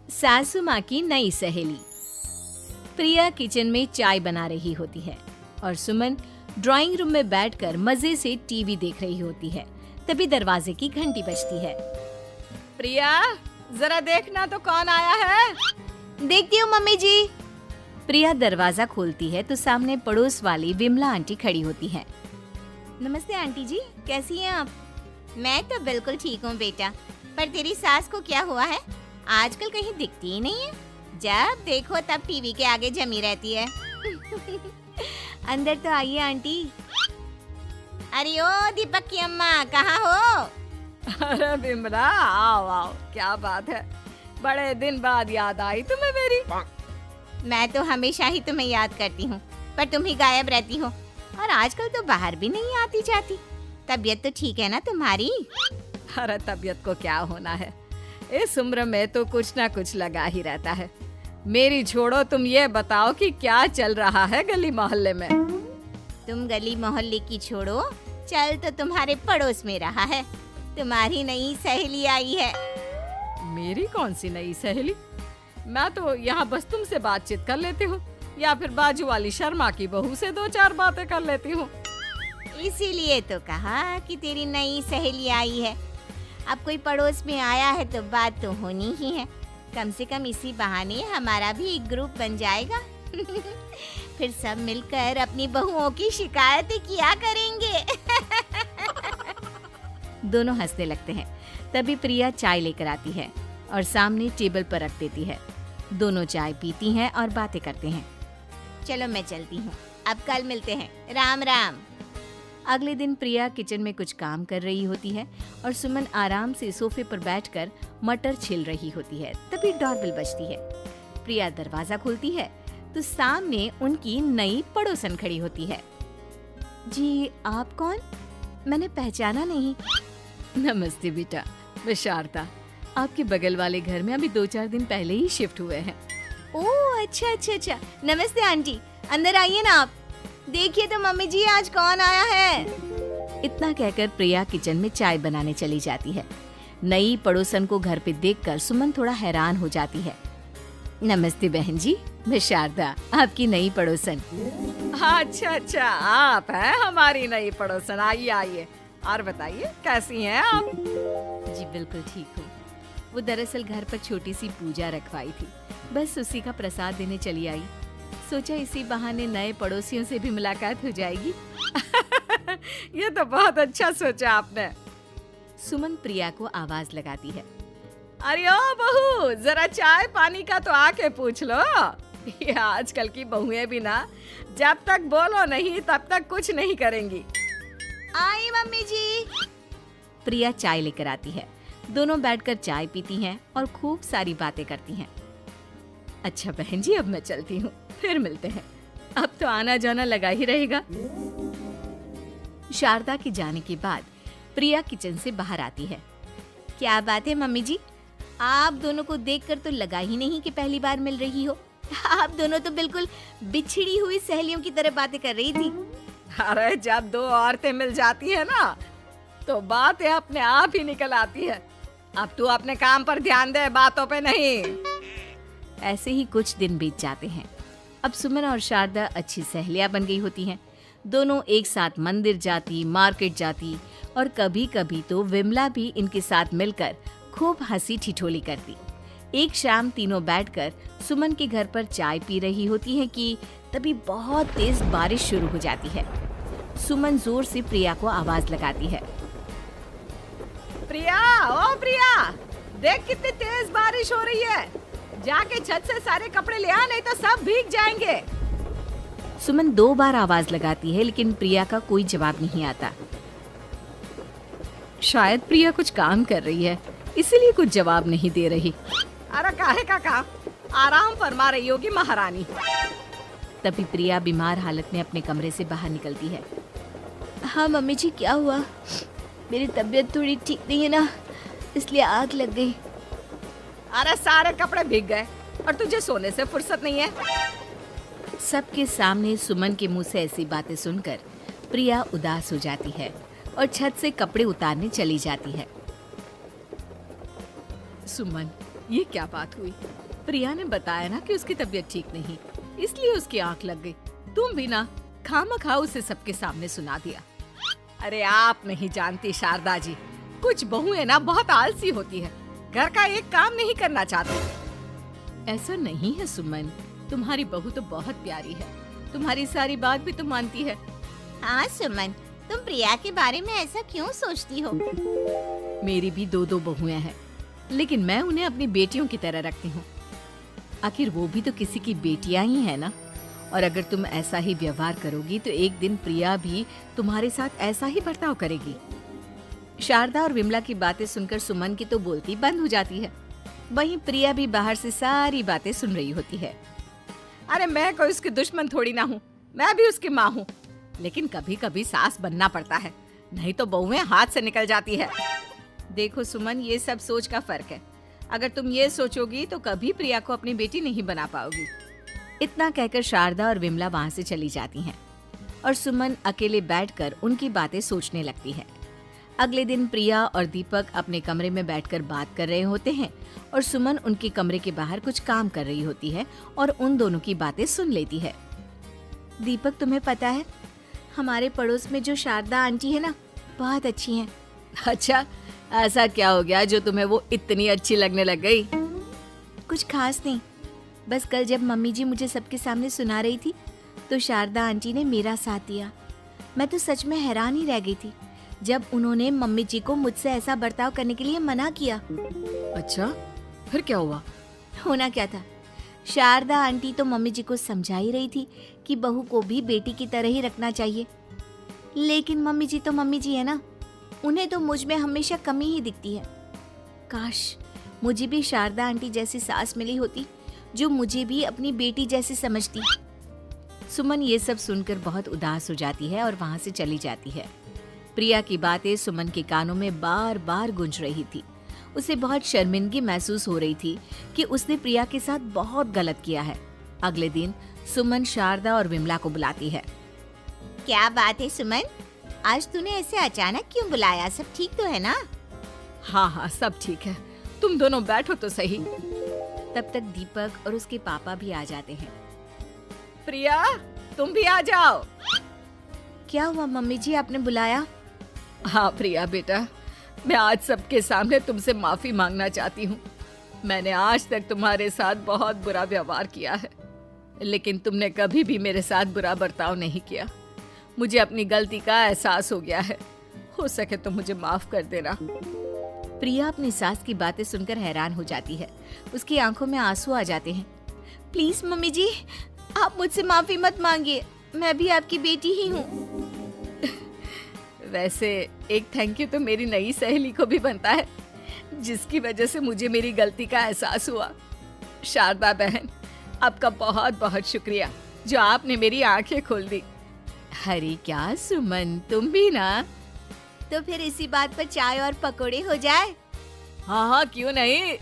सासू माँ की नई सहेली। प्रिया किचन में चाय बना रही होती है और सुमन ड्राइंग रूम में बैठकर मजे से टीवी देख रही होती है। तभी दरवाजे की घंटी बजती है। प्रिया, जरा देखना तो कौन आया है। देखती हूँ मम्मी जी। प्रिया दरवाजा खोलती है तो सामने पड़ोस वाली विमला आंटी खड़ी होती है। नमस्ते आंटी जी, कैसी हैं आप? मैं तो बिल्कुल ठीक हूँ बेटा, पर तेरी सास को क्या हुआ है? आजकल कहीं दिखती ही नहीं है। जब देखो तब टीवी के आगे जमी रहती है। अंदर तो आइए आंटी। अरे ओ दीपक की अम्मा, कहाँ हो? अरे बिमला, आओ आओ, क्या बात है, बड़े दिन बाद याद आई तुम्हें मेरी। मैं तो हमेशा ही तुम्हें याद करती हूँ, पर तुम ही गायब रहती हो और आजकल तो बाहर भी नहीं आती जाती। तबीयत तो ठीक है ना तुम्हारी? अरे तबीयत को क्या होना है, इस उम्र में तो कुछ ना कुछ लगा ही रहता है। मेरी छोड़ो, तुम ये बताओ कि क्या चल रहा है गली मोहल्ले में। तुम गली मोहल्ले की छोड़ो, चल तो तुम्हारे पड़ोस में रहा है। तुम्हारी नई सहेली आई है। मेरी कौन सी नई सहेली? मैं तो यहाँ बस तुमसे बातचीत कर लेती हूँ या फिर बाजू वाली शर्मा की बहू से दो चार बातें कर लेती हूँ। इसीलिए तो कहा कि तेरी नई सहेली आई है। अब कोई पड़ोस में आया है तो बात तो होनी ही है। कम से कम इसी बहाने हमारा भी एक ग्रुप बन जाएगा। फिर सब मिलकर अपनी बहुओं की शिकायतें किया करेंगे। दोनों हंसने लगते हैं। तभी प्रिया चाय लेकर आती है और सामने टेबल पर रख देती है। दोनों चाय पीती हैं और बातें करते हैं। चलो मैं चलती हूँ, अब कल मिलते हैं। राम राम। अगले दिन प्रिया किचन में कुछ काम कर रही होती है और सुमन आराम से सोफे पर बैठकर मटर छिल रही होती है। तभी डोरबेल बजती है। प्रिया दरवाजा खोलती है तो सामने उनकी नई पड़ोसन खड़ी होती है। जी, आप कौन? मैंने पहचाना नहीं। नमस्ते बेटा, मैं शारदा, आपके बगल वाले घर में अभी 2-4 दिन पहले ही शिफ्ट हुए हैं। ओह अच्छा अच्छा अच्छा, नमस्ते आंटी, अंदर आइए ना आप। देखिए तो मम्मी जी, आज कौन आया है। इतना कहकर प्रिया किचन में चाय बनाने चली जाती है। नई पड़ोसन को घर पे देखकर सुमन थोड़ा हैरान हो जाती है। नमस्ते बहन जी, मैं शारदा, आपकी नई पड़ोसन। अच्छा अच्छा, आप हैं हमारी नई पड़ोसन। आइए आइए, और बताइए कैसी हैं आप? जी बिल्कुल ठीक हूँ। वो दरअसल घर पर छोटी सी पूजा रखवाई थी, बस उसी का प्रसाद देने चली आई। सोचा इसी बहाने नए पड़ोसियों से भी मुलाकात हो जाएगी। ये तो बहुत अच्छा सोचा आपने। सुमन प्रिया को आवाज लगाती है। अरे ओ बहू, जरा चाय पानी का तो आके पूछ लो। ये आजकल की बहुएं भी ना, जब तक बोलो नहीं तब तक कुछ नहीं करेंगी। आई मम्मी जी। प्रिया चाय लेकर आती है। दोनों बैठकर चाय पीती हैं और खूब सारी बातें करती हैं। अच्छा बहन जी, अब मैं चलती हूँ, फिर मिलते हैं। अब तो आना जाना लगा ही रहेगा। शारदा के जाने के बाद प्रिया किचन से बाहर आती है। क्या बात है मम्मी जी, आप दोनों को देखकर तो लगा ही नहीं कि पहली बार मिल रही हो। आप दोनों तो बिल्कुल बिछड़ी हुई सहेलियों की तरह बातें कर रही थी। अरे जब दो औरतें मिल जाती है ना, तो बातें अपने आप ही निकल आती है। अब तू अपने काम पर ध्यान दे, बातों पे नहीं। ऐसे ही कुछ दिन बीत जाते हैं। अब सुमन और शारदा अच्छी सहेलियां बन गई होती हैं। दोनों एक साथ मंदिर जाती, मार्केट जाती और कभी कभी तो विमला भी इनके साथ मिलकर खूब हंसी ठिठोली करती। एक शाम तीनों बैठकर सुमन के घर पर चाय पी रही होती हैं कि तभी बहुत तेज बारिश शुरू हो जाती है। सुमन जोर से प्रिया को आवाज लगाती है। प्रिया, ओ प्रिया, देख कितनी तेज बारिश हो रही है। जाके छत से सारे कपड़े ले आ, नहीं तो सब भीग जाएंगे। सुमन 2 बार आवाज लगाती है लेकिन प्रिया का कोई जवाब नहीं आता। शायद प्रिया कुछ काम कर रही है, इसीलिए कुछ जवाब नहीं दे रही। अरे काहे का काम, आराम फरमा रही होगी महारानी। तभी प्रिया बीमार हालत में अपने कमरे से बाहर निकलती है। हाँ मम्मी जी, क्या हुआ? मेरी तबीयत थोड़ी ठीक नहीं है ना, इसलिए आग लग गई। अरे सारे कपड़े भीग गए और तुझे सोने से फुर्सत नहीं है। सबके सामने सुमन के मुंह से ऐसी बातें सुनकर प्रिया उदास हो जाती है और छत से कपड़े उतारने चली जाती है। सुमन, ये क्या बात हुई? प्रिया ने बताया ना कि उसकी तबीयत ठीक नहीं, इसलिए उसकी आंख लग गई। तुम भी ना खामखा उसे सबके सामने सुना दिया। अरे आप नहीं जानती शारदा जी, कुछ बहुएं ना बहुत आलसी होती है, घर का एक काम नहीं करना चाहती। ऐसा नहीं है सुमन, तुम्हारी बहू तो बहुत प्यारी है, तुम्हारी सारी बात भी तो मानती है। हाँ सुमन, तुम प्रिया के बारे में ऐसा क्यों सोचती हो? मेरी भी दो दो बहुएं हैं, लेकिन मैं उन्हें अपनी बेटियों की तरह रखती हूँ। आखिर वो भी तो किसी की बेटियां ही है ना। और अगर तुम ऐसा ही व्यवहार करोगी तो एक दिन प्रिया भी तुम्हारे साथ ऐसा ही बर्ताव करेगी। शारदा और विमला की बातें सुनकर सुमन की तो बोलती बंद हो जाती है। वहीं प्रिया भी बाहर से सारी बातें सुन रही होती है। अरे मैं कोई उसकी दुश्मन थोड़ी ना हूँ, मैं भी उसकी माँ हूँ, लेकिन कभी कभी सास बनना पड़ता है, नहीं तो बहुएं हाथ से निकल जाती है। देखो सुमन, ये सब सोच का फर्क है। अगर तुम ये सोचोगी तो कभी प्रिया को अपनी बेटी नहीं बना पाओगी। इतना कहकर शारदा और विमला वहाँ से चली जाती हैं और सुमन अकेले बैठकर उनकी बातें सोचने लगती है। अगले दिन प्रिया और दीपक अपने कमरे में बैठकर बात कर रहे होते हैं और सुमन उनके कमरे के बाहर कुछ काम कर रही होती है और उन दोनों की बातें सुन लेती है। दीपक, तुम्हें पता है हमारे पड़ोस में जो शारदा आंटी है ना, बहुत अच्छी हैं। अच्छा, ऐसा क्या हो गया जो तुम्हें वो इतनी अच्छी लगने लग गई? कुछ खास नहीं, बस कल जब मम्मी जी मुझे सबके सामने सुना रही थी तो शारदा आंटी ने मेरा साथ दिया। मैं तो सच में हैरान ही रह गई थी जब उन्होंने मम्मी जी को मुझसे ऐसा बर्ताव करने के लिए मना किया। अच्छा, फिर क्या हुआ? होना क्या था, शारदा आंटी तो मम्मी जी को समझा ही रही थी कि बहू को भी बेटी की तरह ही रखना चाहिए, लेकिन मम्मी जी तो मम्मी जी है ना, उन्हें तो मुझ में हमेशा कमी ही दिखती है। काश मुझे भी शारदा आंटी जैसी सास मिली होती जो मुझे भी अपनी बेटी जैसी समझती। सुमन ये सब सुनकर बहुत उदास हो जाती है और वहाँ से चली जाती है। प्रिया की बातें सुमन के कानों में बार बार गूंज रही थी। उसे बहुत शर्मिंदगी महसूस हो रही थी कि उसने प्रिया के साथ बहुत गलत किया है। अगले दिन सुमन शारदा और विमला को बुलाती है। क्या बात है सुमन, आज तूने ऐसे अचानक क्यों बुलाया? सब ठीक तो है ना? हाँ हाँ, सब ठीक है, तुम दोनों बैठो तो सही। तब तक दीपक और उसके पापा भी आ जाते हैं। प्रिया, तुम भी आ जाओ। क्या हुआ मम्मी जी, आपने बुलाया? हाँ प्रिया बेटा, मैं आज सबके सामने तुमसे माफी मांगना चाहती हूँ। मैंने आज तक तुम्हारे साथ बहुत बुरा व्यवहार किया है, लेकिन तुमने कभी भी मेरे साथ बुरा बर्ताव नहीं किया। मुझे अपनी गलती का एहसास हो गया है, हो सके तो मुझे माफ कर देना। प्रिया अपनी सास की बातें सुनकर हैरान हो जाती है। उसकी आंखों में आंसू आ जाते हैं। प्लीज मम्मी जी, आप मुझसे माफी मत मांगिए, मैं भी आपकी बेटी ही हूँ। वैसे एक थैंक यू तो मेरी नई सहेली को भी बनता है, जिसकी वजह से मुझे मेरी गलती का एहसास हुआ। शारदा बहन, आपका बहुत बहुत शुक्रिया जो आपने मेरी आंखें खोल दी। अरे क्या सुमन, तुम भी ना। तो फिर इसी बात पर चाय और पकोड़े हो जाए? हाँ हाँ, क्यों नहीं।